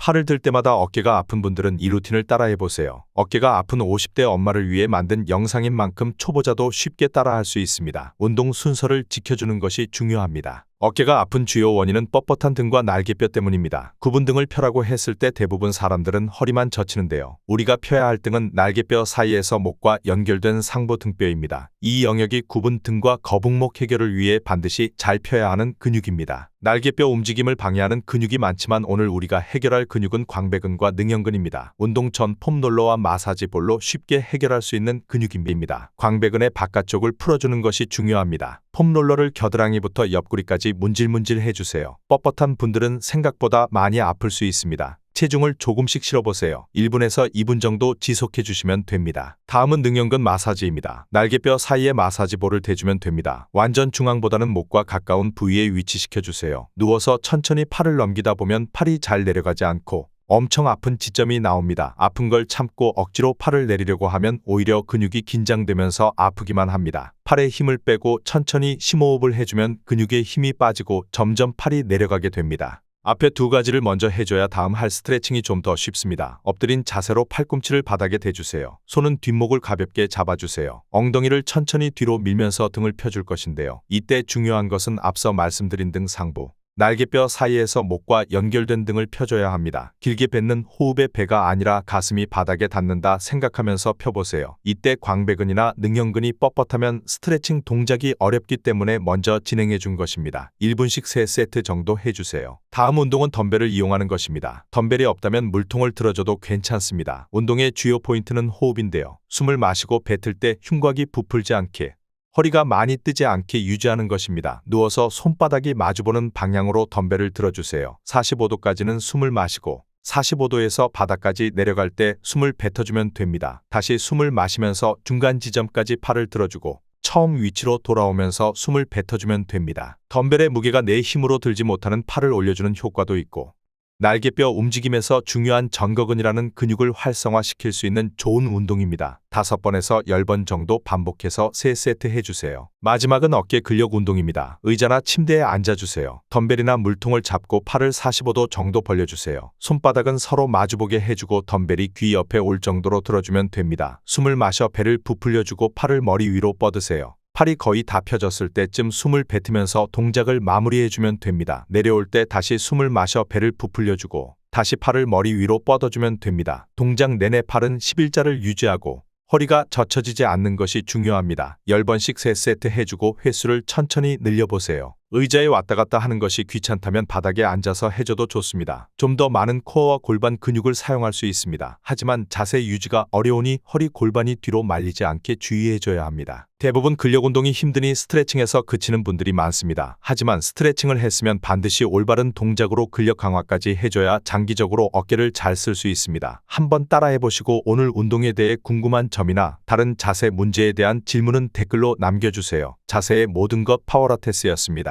팔을 들 때마다 어깨가 아픈 분들은 이 루틴을 따라해보세요. 어깨가 아픈 50대 엄마를 위해 만든 영상인 만큼 초보자도 쉽게 따라할 수 있습니다. 운동 순서를 지켜주는 것이 중요합니다. 어깨가 아픈 주요 원인은 뻣뻣한 등과 날개뼈 때문입니다. 굽은 등을 펴라고 했을 때 대부분 사람들은 허리만 젖히는데요. 우리가 펴야 할 등은 날개뼈 사이에서 목과 연결된 상부 등뼈입니다. 이 영역이 굽은 등과 거북목 해결을 위해 반드시 잘 펴야 하는 근육입니다. 날개뼈 움직임을 방해하는 근육이 많지만 오늘 우리가 해결할 근육은 광배근과 능형근입니다. 운동 전 폼롤러와 마사지 볼로 쉽게 해결할 수 있는 근육입니다. 광배근의 바깥쪽을 풀어주는 것이 중요합니다. 폼롤러를 겨드랑이부터 옆구리까지 문질문질 해주세요. 뻣뻣한 분들은 생각보다 많이 아플 수 있습니다. 체중을 조금씩 실어보세요. 1분에서 2분 정도 지속해 주시면 됩니다. 다음은 능형근 마사지입니다. 날개뼈 사이에 마사지볼을 대주면 됩니다. 완전 중앙보다는 목과 가까운 부위에 위치시켜 주세요. 누워서 천천히 팔을 넘기다 보면 팔이 잘 내려가지 않고 엄청 아픈 지점이 나옵니다. 아픈 걸 참고 억지로 팔을 내리려고 하면 오히려 근육이 긴장되면서 아프기만 합니다. 팔에 힘을 빼고 천천히 심호흡을 해주면 근육에 힘이 빠지고 점점 팔이 내려가게 됩니다. 앞에 두 가지를 먼저 해줘야 다음 할 스트레칭이 좀 더 쉽습니다. 엎드린 자세로 팔꿈치를 바닥에 대주세요. 손은 뒷목을 가볍게 잡아주세요. 엉덩이를 천천히 뒤로 밀면서 등을 펴줄 것인데요. 이때 중요한 것은 앞서 말씀드린 등 상부, 날개뼈 사이에서 목과 연결된 등을 펴줘야 합니다. 길게 뱉는 호흡의 배가 아니라 가슴이 바닥에 닿는다 생각하면서 펴보세요. 이때 광배근이나 능형근이 뻣뻣하면 스트레칭 동작이 어렵기 때문에 먼저 진행해 준 것입니다. 1분씩 3세트 정도 해주세요. 다음 운동은 덤벨을 이용하는 것입니다. 덤벨이 없다면 물통을 들어줘도 괜찮습니다. 운동의 주요 포인트는 호흡인데요. 숨을 마시고 뱉을 때 흉곽이 부풀지 않게, 허리가 많이 뜨지 않게 유지하는 것입니다. 누워서 손바닥이 마주보는 방향으로 덤벨을 들어주세요. 45도까지는 숨을 마시고 45도에서 바닥까지 내려갈 때 숨을 뱉어주면 됩니다. 다시 숨을 마시면서 중간 지점까지 팔을 들어주고 처음 위치로 돌아오면서 숨을 뱉어주면 됩니다. 덤벨의 무게가 내 힘으로 들지 못하는 팔을 올려주는 효과도 있고 날개뼈 움직임에서 중요한 전거근이라는 근육을 활성화시킬 수 있는 좋은 운동입니다. 5번에서 10번 정도 반복해서 3세트 해주세요. 마지막은 어깨 근력 운동입니다. 의자나 침대에 앉아주세요. 덤벨이나 물통을 잡고 팔을 45도 정도 벌려주세요. 손바닥은 서로 마주보게 해주고 덤벨이 귀 옆에 올 정도로 들어주면 됩니다. 숨을 마셔 배를 부풀려주고 팔을 머리 위로 뻗으세요. 팔이 거의 다 펴졌을 때쯤 숨을 뱉으면서 동작을 마무리해주면 됩니다. 내려올 때 다시 숨을 마셔 배를 부풀려주고 다시 팔을 머리 위로 뻗어주면 됩니다. 동작 내내 팔은 11자를 유지하고 허리가 젖혀지지 않는 것이 중요합니다. 10번씩 3세트 해주고 횟수를 천천히 늘려보세요. 의자에 왔다 갔다 하는 것이 귀찮다면 바닥에 앉아서 해줘도 좋습니다. 좀 더 많은 코어와 골반 근육을 사용할 수 있습니다. 하지만 자세 유지가 어려우니 허리 골반이 뒤로 말리지 않게 주의해줘야 합니다. 대부분 근력 운동이 힘드니 스트레칭에서 그치는 분들이 많습니다. 하지만 스트레칭을 했으면 반드시 올바른 동작으로 근력 강화까지 해줘야 장기적으로 어깨를 잘 쓸 수 있습니다. 한번 따라해보시고 오늘 운동에 대해 궁금한 점이나 다른 자세 문제에 대한 질문은 댓글로 남겨주세요. 자세의 모든 것 파워라테스였습니다.